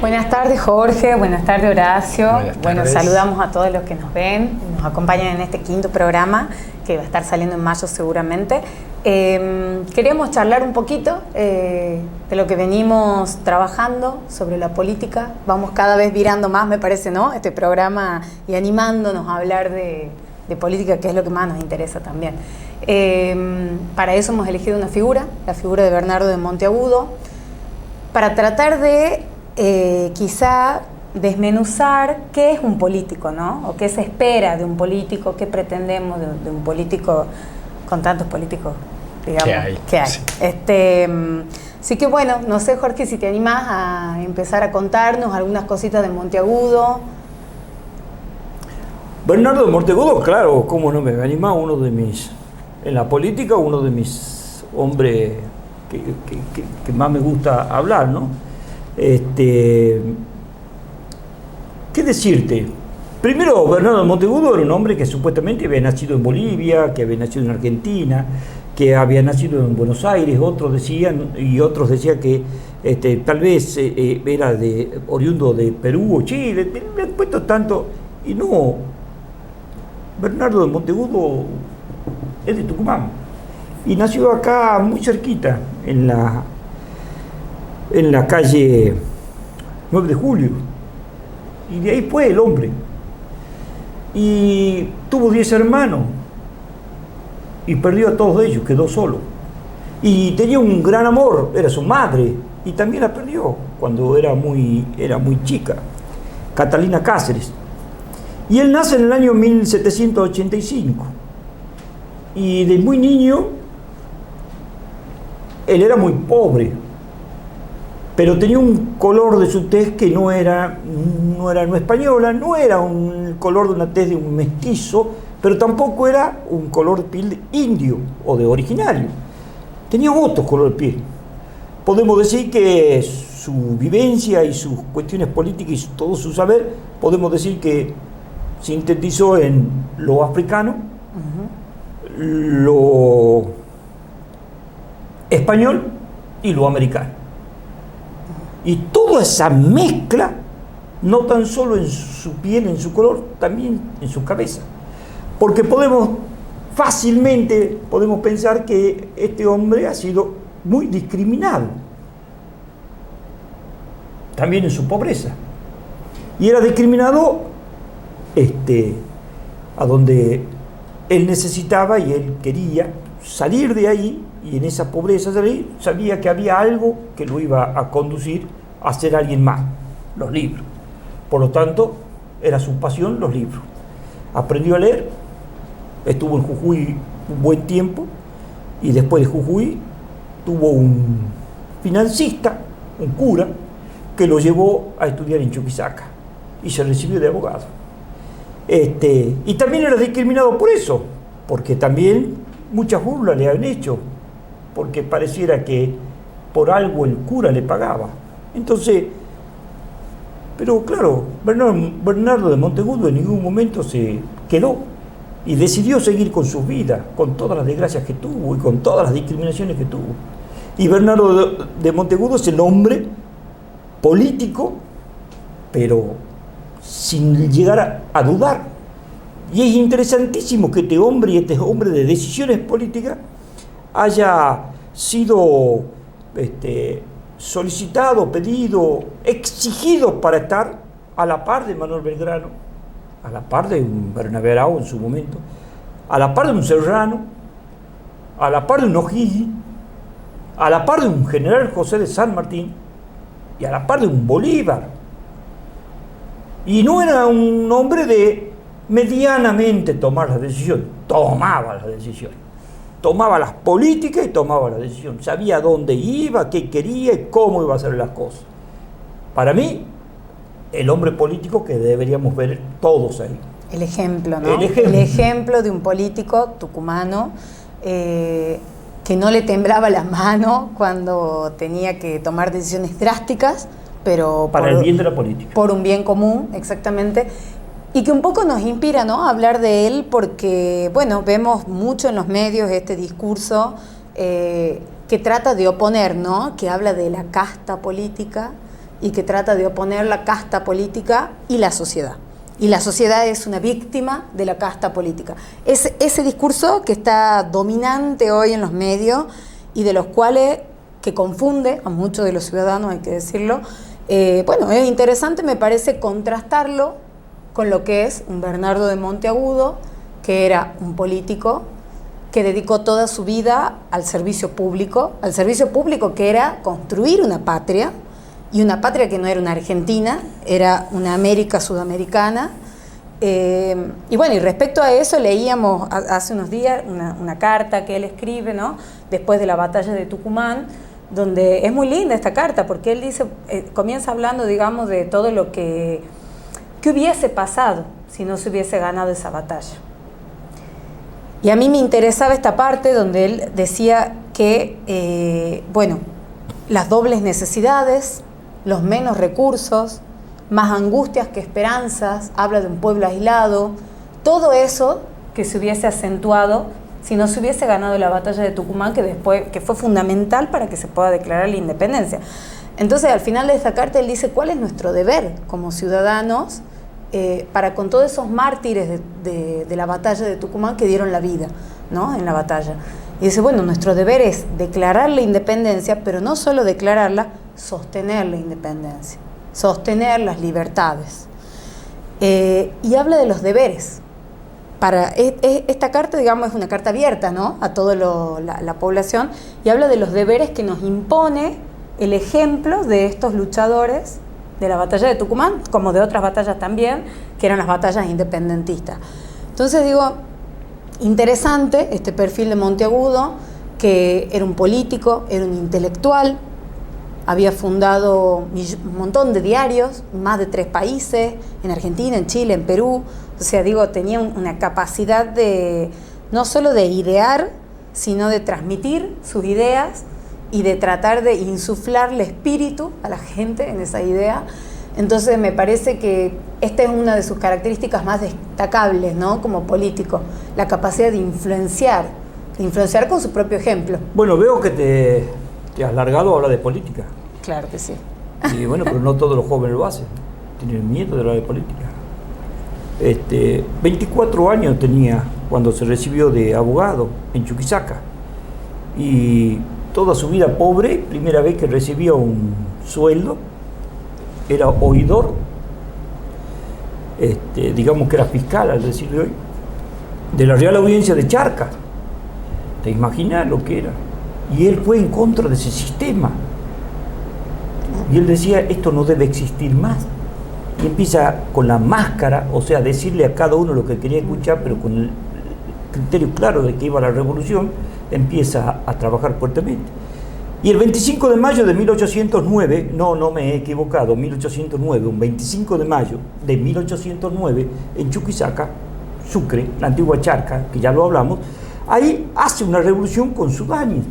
Buenas tardes, Jorge. Buenas tardes, Horacio. Buenas tardes. Bueno, saludamos a todos los que nos ven, nos acompañan en este quinto programa que va a estar saliendo en mayo seguramente. Queríamos charlar un poquito de lo que venimos trabajando sobre la política. Vamos cada vez virando más, me parece, ¿no? Este programa y animándonos a hablar de política, que es lo que más nos interesa también. Para eso hemos elegido una figura, la figura de Bernardo de Monteagudo, para tratar de quizá desmenuzar qué es un político, ¿no? O qué se espera de un político, qué pretendemos de un político con tantos políticos, digamos, que hay. Sí. Así que bueno, no sé, Jorge, si te animás a empezar a contarnos algunas cositas de Monteagudo. Bernardo de Monteagudo, claro, cómo no me anima, en la política, uno de mis hombres que más me gusta hablar, ¿no? ¿Qué decirte? Primero, Bernardo de Monteagudo era un hombre que supuestamente había nacido en Bolivia, que había nacido en Argentina, que había nacido en Buenos Aires. Otros decían que tal vez era oriundo de Perú o Chile. Me han puesto tanto, y no. Bernardo de Monteagudo es de Tucumán y nació acá muy cerquita, en la calle 9 de Julio, y de ahí fue el hombre, y tuvo 10 hermanos y perdió a todos ellos, quedó solo, y tenía un gran amor, era su madre, y también la perdió cuando era muy chica, Catalina Cáceres, y él nace en el año 1785, y de muy niño él era muy pobre, pero tenía un color de su tez que no española, no era un color de una tez de un mestizo, pero tampoco era un color de piel de indio o de originario. Tenía otro color de piel. Podemos decir que su vivencia y sus cuestiones políticas y todo su saber, podemos decir que sintetizó en lo africano, lo español y lo americano. Y toda esa mezcla, no tan solo en su piel, en su color, también en su cabeza. Porque fácilmente podemos pensar que este hombre ha sido muy discriminado, también en su pobreza. Y era discriminado a donde él necesitaba y él quería salir de ahí, y en esa pobreza sabía que había algo que lo iba a conducir a ser alguien más, los libros. Por lo tanto, era su pasión los libros. Aprendió a leer, estuvo en Jujuy un buen tiempo, y después de Jujuy tuvo un financista, un cura, que lo llevó a estudiar en Chuquisaca, y se recibió de abogado. Y también era discriminado por eso, porque también muchas burlas le han hecho, porque pareciera que por algo el cura le pagaba. Entonces, pero claro, Bernardo de Monteagudo en ningún momento se quedó y decidió seguir con su vida, con todas las desgracias que tuvo y con todas las discriminaciones que tuvo. Y Bernardo de Monteagudo es el hombre político, pero sin llegar a dudar. Y es interesantísimo que este hombre de decisiones políticas haya sido solicitado, pedido, exigido para estar a la par de Manuel Belgrano, a la par de un Bernabé Arao en su momento, a la par de un Serrano, a la par de un O'Higgins, a la par de un general José de San Martín y a la par de un Bolívar. Y no era un hombre de medianamente tomar las decisiones, tomaba las decisiones. Tomaba las políticas y tomaba la decisión. Sabía dónde iba, qué quería y cómo iba a hacer las cosas. Para mí, el hombre político que deberíamos ver todos ahí. El ejemplo, ¿no? El ejemplo de un político tucumano que no le temblaba la mano cuando tenía que tomar decisiones drásticas, pero para el bien de la política. Por un bien común, exactamente. Y que un poco nos inspira, ¿no?, hablar de él porque, bueno, vemos mucho en los medios este discurso que trata de oponer, ¿no?, que habla de la casta política y que trata de oponer la casta política y la sociedad. Y la sociedad es una víctima de la casta política. Es ese discurso que está dominante hoy en los medios y de los cuales que confunde a muchos de los ciudadanos, hay que decirlo. Bueno, es interesante, me parece, contrastarlo con lo que es un Bernardo de Monteagudo, que era un político que dedicó toda su vida al servicio público que era construir una patria, y una patria que no era una Argentina, era una América sudamericana. Y bueno, y respecto a eso leíamos hace unos días una carta que él escribe, ¿no?, después de la batalla de Tucumán, donde es muy linda esta carta, porque él dice, comienza hablando, digamos, de todo lo que hubiese pasado si no se hubiese ganado esa batalla. Y a mí me interesaba esta parte donde él decía que, bueno, las dobles necesidades, los menos recursos, más angustias que esperanzas, habla de un pueblo aislado, todo eso que se hubiese acentuado si no se hubiese ganado la batalla de Tucumán, que fue fundamental para que se pueda declarar la independencia. Entonces, al final de esta carta, él dice cuál es nuestro deber como ciudadanos para con todos esos mártires de la batalla de Tucumán que dieron la vida, ¿no?, en la batalla. Y dice, bueno, nuestro deber es declarar la independencia, pero no solo declararla, sostener la independencia, sostener las libertades. Y habla de los deberes. Esta carta, digamos, es una carta abierta, ¿no?, a toda la población, y habla de los deberes que nos impone el ejemplo de estos luchadores de la batalla de Tucumán, como de otras batallas también, que eran las batallas independentistas. Entonces digo, interesante este perfil de Monteagudo, que era un político, era un intelectual, había fundado un montón de diarios, más de 3 países, en Argentina, en Chile, en Perú. O sea, digo, tenía una capacidad de, no solo de idear, sino de transmitir sus ideas y de tratar de insuflarle espíritu a la gente en esa idea. Entonces me parece que esta es una de sus características más destacables, ¿no?, como político, la capacidad de influenciar con su propio ejemplo. Bueno, veo que te has largado a hablar de política. Claro que sí. Y bueno, pero no todos los jóvenes lo hacen, tienen miedo de hablar de política. 24 años tenía cuando se recibió de abogado en Chuquisaca, y toda su vida pobre, primera vez que recibía un sueldo, era oidor, digamos que era fiscal, al decir de hoy, de la Real Audiencia de Charcas. ¿Te imaginas lo que era? Y él fue en contra de ese sistema. Y él decía, esto no debe existir más. Y empieza con la máscara, o sea, decirle a cada uno lo que quería escuchar, pero con el criterio claro de que iba a la revolución, empieza a trabajar fuertemente. Y el 25 de mayo de 1809, no me he equivocado, 1809, un 25 de mayo de 1809, en Chuquisaca, Sucre, la antigua Charca, que ya lo hablamos, ahí hace una revolución con Sudáñez.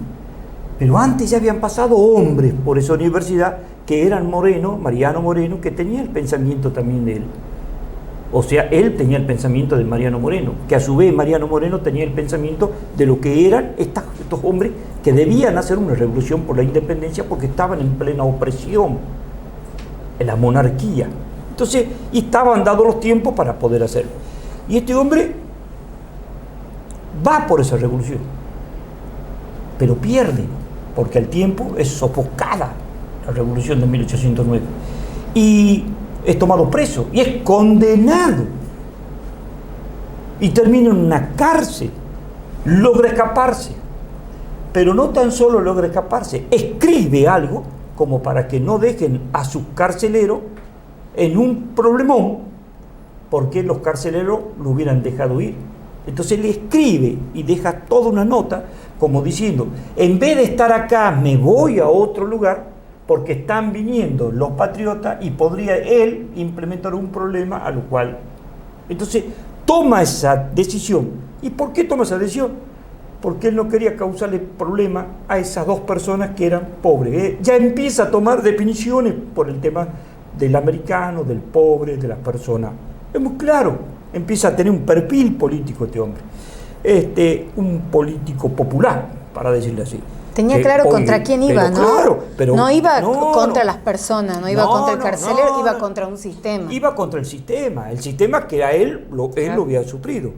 Pero antes ya habían pasado hombres por esa universidad que eran Mariano Moreno, que tenía el pensamiento también de él. O sea, él tenía el pensamiento de Mariano Moreno, que a su vez Mariano Moreno tenía el pensamiento de lo que eran estos hombres que debían hacer una revolución por la independencia porque estaban en plena opresión, en la monarquía. Entonces, y estaban dados los tiempos para poder hacerlo. Y este hombre va por esa revolución, pero pierde, porque al tiempo es sofocada la revolución de 1809. Y es tomado preso y es condenado y termina en una cárcel. Logra escaparse, pero no tan solo logra escaparse, escribe algo como para que no dejen a sus carceleros en un problemón, porque los carceleros lo hubieran dejado ir. Entonces le escribe y deja toda una nota como diciendo, en vez de estar acá me voy a otro lugar porque están viniendo los patriotas y podría él implementar un problema a lo cual. Entonces toma esa decisión. ¿Y por qué toma esa decisión? Porque él no quería causarle problema a esas 2 personas que eran pobres. Ya empieza a tomar definiciones por el tema del americano, del pobre, de las personas. Es muy claro, empieza a tener un perfil político este hombre. Un político popular, para decirlo así. Tenía claro contra quién iba, ¿no? Claro, pero no iba contra las personas, no iba contra el carcelero, iba no. contra un sistema. Iba contra el sistema que a él lo había sufrido.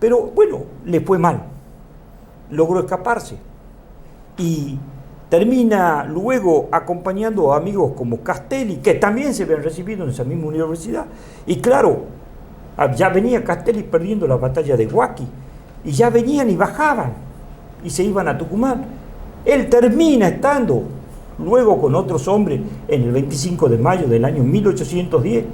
Pero bueno, le fue mal. Logró escaparse. Y termina luego acompañando a amigos como Castelli, que también se habían recibido en esa misma universidad. Y claro, ya venía Castelli perdiendo la batalla de Huaki. Y ya venían y bajaban. Y se iban a Tucumán. Él termina estando luego con otros hombres en el 25 de mayo del año 1810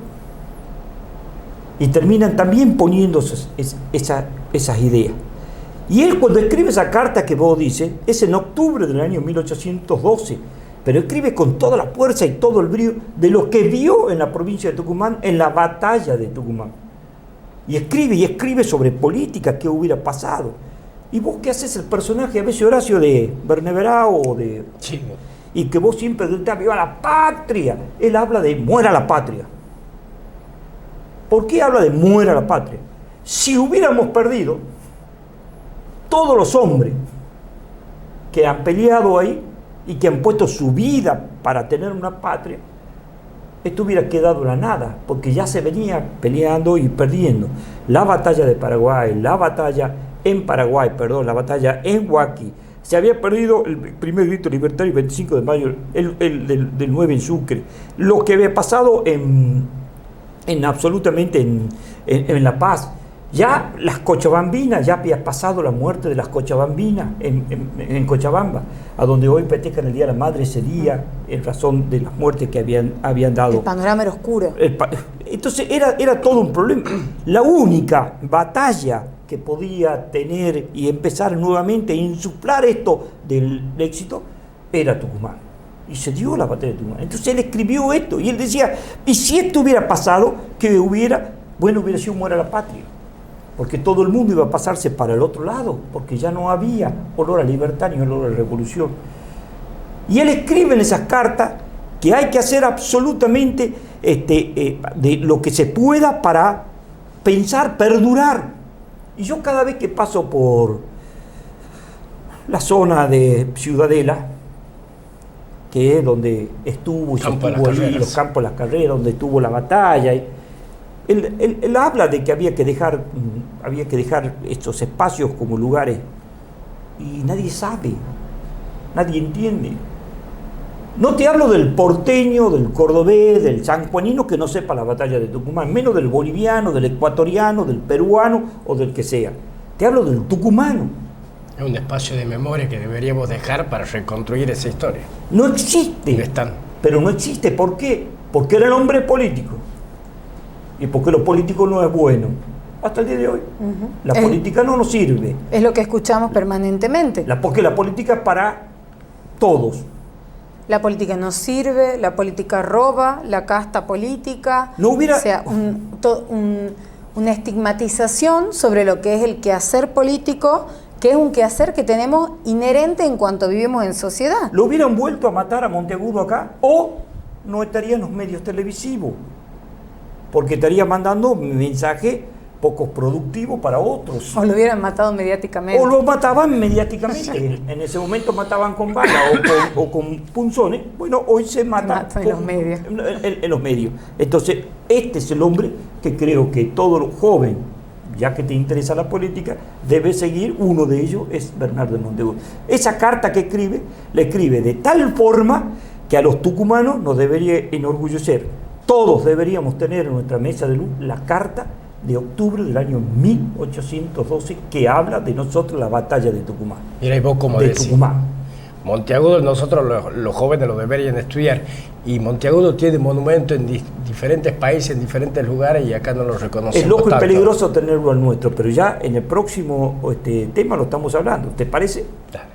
y terminan también poniendo esas ideas. Y él cuando escribe esa carta que vos dices, es en octubre del año 1812, pero escribe con toda la fuerza y todo el brío de lo que vio en la provincia de Tucumán, en la batalla de Tucumán. Y escribe sobre política, qué hubiera pasado. Y vos qué haces el personaje, a veces Horacio de Berneverá o de... Sí. Y que vos siempre gritás, ¡viva la patria! Él habla de muera la patria. ¿Por qué habla de muera la patria? Si hubiéramos perdido, todos los hombres que han peleado ahí y que han puesto su vida para tener una patria, esto hubiera quedado en la nada, porque ya se venía peleando y perdiendo. La batalla de Paraguay, la batalla en Huaki, se había perdido el primer grito libertario el 25 de mayo, el del 9 en Sucre, lo que había pasado en La Paz, ya las cochabambinas, ya había pasado la muerte de las cochabambinas en Cochabamba, a donde hoy festejan el Día de la Madre ese día, en razón de las muertes que habían dado. El panorama era oscuro. Entonces era todo un problema. La única batalla que podía tener y empezar nuevamente a insuflar esto del éxito era Tucumán. Y se dio la batalla de Tucumán. Entonces él escribió esto y él decía, y si esto hubiera pasado, hubiera sido muera la patria. Porque todo el mundo iba a pasarse para el otro lado, porque ya no había olor a libertad ni olor a revolución. Y él escribe en esas cartas que hay que hacer absolutamente de lo que se pueda para pensar, perdurar. Y yo cada vez que paso por la zona de Ciudadela, que es donde estuvo y Campo estuvo allí, los campos de las carreras, donde tuvo la batalla, él habla de que había que dejar estos espacios como lugares, y nadie sabe, nadie entiende. No te hablo del porteño, del cordobés, del sanjuanino que no sepa la batalla de Tucumán, menos del boliviano, del ecuatoriano, del peruano o del que sea. Te hablo del tucumano. Es un espacio de memoria que deberíamos dejar para reconstruir esa historia. No existe. No están. Pero no existe. ¿Por qué? Porque era el hombre político. Y porque lo político no es bueno. Hasta el día de hoy. La política no nos sirve. Es lo que escuchamos permanentemente. Porque la política es para todos. La política no sirve, la política roba, la casta política. No hubiera... O sea, una estigmatización sobre lo que es el quehacer político, que es un quehacer que tenemos inherente en cuanto vivimos en sociedad. Lo hubieran vuelto a matar a Monteagudo acá, o no estaría en los medios televisivos, porque estaría mandando mensajes poco productivos para otros. O lo hubieran matado mediáticamente. O lo mataban mediáticamente. En ese momento mataban con bala o con punzones. Bueno, hoy se mata en los medios. En los medios. Entonces, este es el hombre que creo que todo joven, ya que te interesa la política, debe seguir. Uno de ellos es Bernardo de Monteagudo. Esa carta que escribe, la escribe de tal forma que a los tucumanos nos debería enorgullecer. Todos deberíamos tener en nuestra mesa de luz la carta de octubre del año 1812 que habla de nosotros la batalla de Tucumán. Mira, y vos como decís, Tucumán. Monteagudo nosotros los jóvenes lo deberían estudiar, y Monteagudo tiene monumentos en diferentes países, en diferentes lugares, y acá no los reconocemos. Es loco y tanto. peligroso tenerlo al nuestro, pero ya en el próximo tema lo estamos hablando. ¿Te parece? Dale.